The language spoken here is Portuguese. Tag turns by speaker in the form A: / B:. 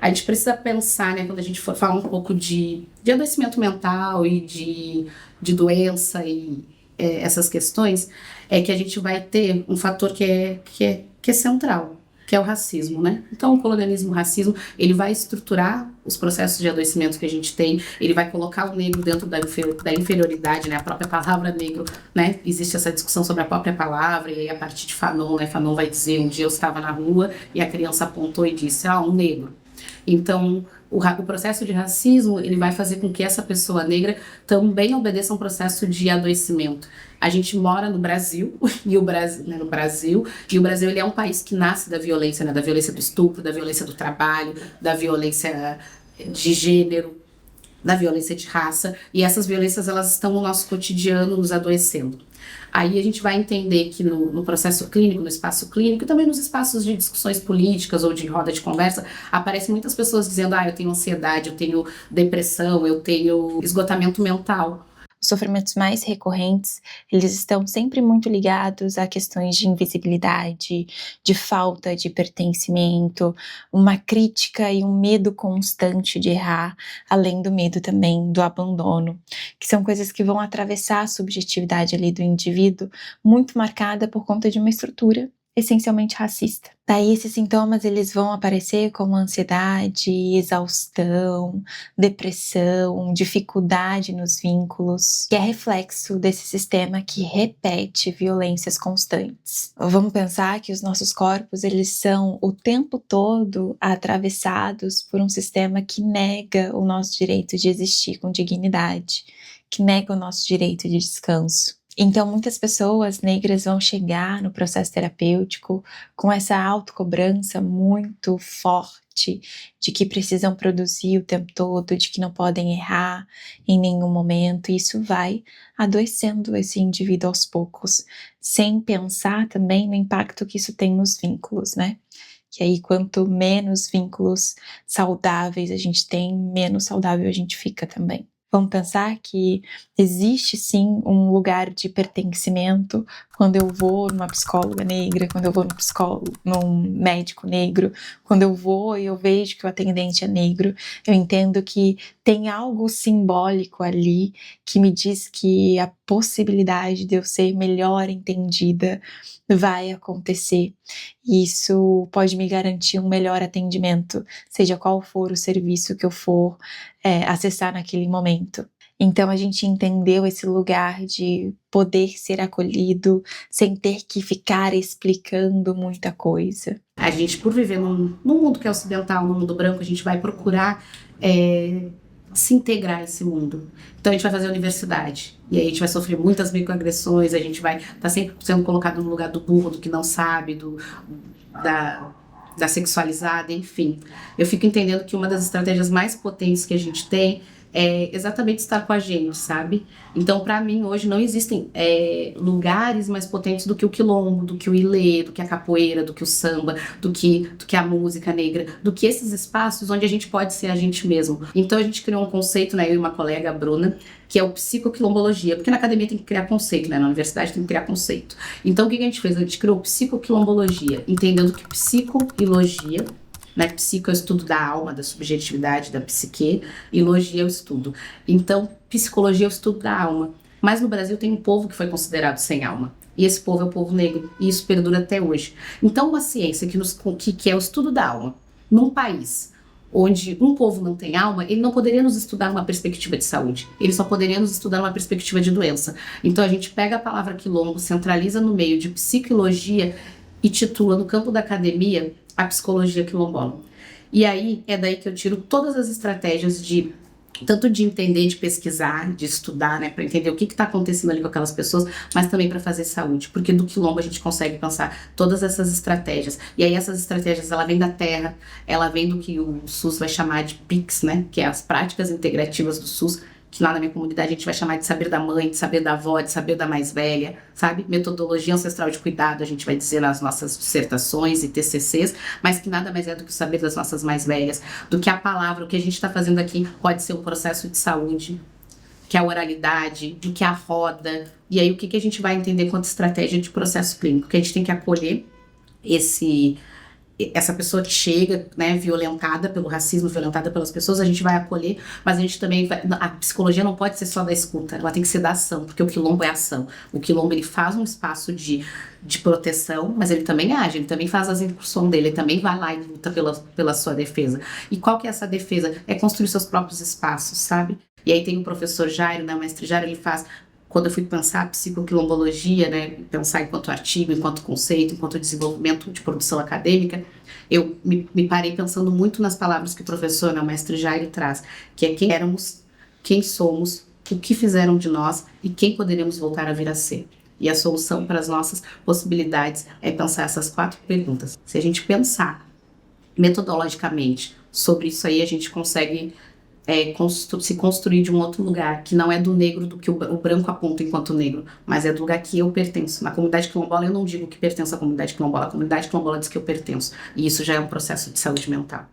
A: A gente precisa pensar, né, quando a gente for falar um pouco de adoecimento mental e de doença e essas questões, é que a gente vai ter um fator que é central, que é o racismo, né? Então, o colonialismo, o racismo, ele vai estruturar os processos de adoecimento que a gente tem, ele vai colocar o negro dentro da inferioridade, né? A própria palavra negro, né? Existe essa discussão sobre a própria palavra, e aí a partir de Fanon, né? Fanon vai dizer, um dia eu estava na rua e a criança apontou e disse, um negro. Então, o processo de racismo, ele vai fazer com que essa pessoa negra também obedeça a um processo de adoecimento. A gente mora no Brasil, e o Brasil, né, e o Brasil ele é um país que nasce da violência, né, da violência do estupro, da violência do trabalho, da violência de gênero, da violência de raça, e essas violências elas estão no nosso cotidiano nos adoecendo. Aí a gente vai entender que no processo clínico, no espaço clínico, e também nos espaços de discussões políticas ou de roda de conversa, aparecem muitas pessoas dizendo, eu tenho ansiedade, eu tenho depressão, eu tenho esgotamento mental.
B: Os sofrimentos mais recorrentes, eles estão sempre muito ligados a questões de invisibilidade, de falta de pertencimento, uma crítica e um medo constante de errar, além do medo também do abandono, que são coisas que vão atravessar a subjetividade ali do indivíduo, muito marcada por conta de uma estrutura essencialmente racista. Daí esses sintomas eles vão aparecer como ansiedade, exaustão, depressão, dificuldade nos vínculos, que é reflexo desse sistema que repete violências constantes. Vamos pensar que os nossos corpos eles são o tempo todo atravessados por um sistema que nega o nosso direito de existir com dignidade, que nega o nosso direito de descanso. Então, muitas pessoas negras vão chegar no processo terapêutico com essa autocobrança muito forte de que precisam produzir o tempo todo, de que não podem errar em nenhum momento, e isso vai adoecendo esse indivíduo aos poucos, sem pensar também no impacto que isso tem nos vínculos, né? Que aí, quanto menos vínculos saudáveis a gente tem, menos saudável a gente fica também. Vamos pensar que existe sim um lugar de pertencimento quando eu vou numa psicóloga negra, quando eu vou num médico negro, quando eu vou e eu vejo que o atendente é negro, eu entendo que tem algo simbólico ali que me diz que a possibilidade de eu ser melhor entendida vai acontecer. Isso pode me garantir um melhor atendimento, seja qual for o serviço que eu for acessar naquele momento. Então a gente entendeu esse lugar de poder ser acolhido sem ter que ficar explicando muita coisa.
A: A gente, por viver num mundo que é ocidental, no mundo branco, a gente vai procurar se integrar a esse mundo. Então a gente vai fazer universidade, e aí a gente vai sofrer muitas microagressões, a gente vai estar sempre sendo colocado no lugar do burro, do que não sabe, da sexualizada, enfim. Eu fico entendendo que uma das estratégias mais potentes que a gente tem é exatamente estar com a gente, sabe? Então, para mim, hoje não existem lugares mais potentes do que o quilombo, do que o ilê, do que a capoeira, do que o samba, do que a música negra, do que esses espaços onde a gente pode ser a gente mesmo. Então, a gente criou um conceito, né, eu e uma colega, a Bruna, que é o psicoquilombologia, porque na academia tem que criar conceito, né, na universidade tem que criar conceito. Então, o que a gente fez? A gente criou psicoquilombologia, entendendo que psicoilogia, né? Psico é o estudo da alma, da subjetividade, da psique, e logia é o estudo. Então, psicologia é o estudo da alma. Mas no Brasil tem um povo que foi considerado sem alma. E esse povo é o povo negro. E isso perdura até hoje. Então, uma ciência que é o estudo da alma, num país onde um povo não tem alma, ele não poderia nos estudar numa perspectiva de saúde. Ele só poderia nos estudar numa perspectiva de doença. Então, a gente pega a palavra quilombo, centraliza no meio de psiquilogia e titula no campo da academia a psicologia quilombola. E aí, é daí que eu tiro todas as estratégias tanto de entender, de pesquisar, de estudar, né, para entender o que está acontecendo ali com aquelas pessoas, mas também para fazer saúde, porque do quilombo a gente consegue pensar todas essas estratégias. E aí essas estratégias, ela vem da terra, ela vem do que o SUS vai chamar de PICS, né, que é as práticas integrativas do SUS, que lá na minha comunidade a gente vai chamar de saber da mãe, de saber da avó, de saber da mais velha, sabe? Metodologia ancestral de cuidado, a gente vai dizer nas nossas dissertações e TCCs, mas que nada mais é do que o saber das nossas mais velhas, do que a palavra, o que a gente está fazendo aqui pode ser um processo de saúde, que é a oralidade, do que a roda, e aí o que a gente vai entender quanto estratégia de processo clínico, que a gente tem que acolher essa pessoa que chega, né, violentada pelo racismo, violentada pelas pessoas, a gente vai acolher, mas a gente também vai, a psicologia não pode ser só da escuta, ela tem que ser da ação, porque o quilombo é ação. O quilombo, ele faz um espaço de proteção, mas ele também age, ele também faz as incursões dele, ele também vai lá e luta pela sua defesa. E qual que é essa defesa? É construir seus próprios espaços, sabe? E aí tem o professor Jairo, né, o mestre Jairo, ele faz. Quando eu fui pensar psicoquilombologia, né, pensar enquanto artigo, enquanto conceito, enquanto desenvolvimento de produção acadêmica, eu me parei pensando muito nas palavras que o professor, né, o mestre Jair traz, que é quem éramos, quem somos, o que fizeram de nós e quem poderemos voltar a vir a ser. E a solução para as nossas possibilidades é pensar essas 4 perguntas. Se a gente pensar metodologicamente sobre isso aí, a gente consegue se construir de um outro lugar, que não é do negro, do que o branco aponta enquanto negro, mas é do lugar que eu pertenço. Na comunidade quilombola eu não digo que pertenço à comunidade quilombola, a comunidade quilombola diz que eu pertenço. E isso já é um processo de saúde mental.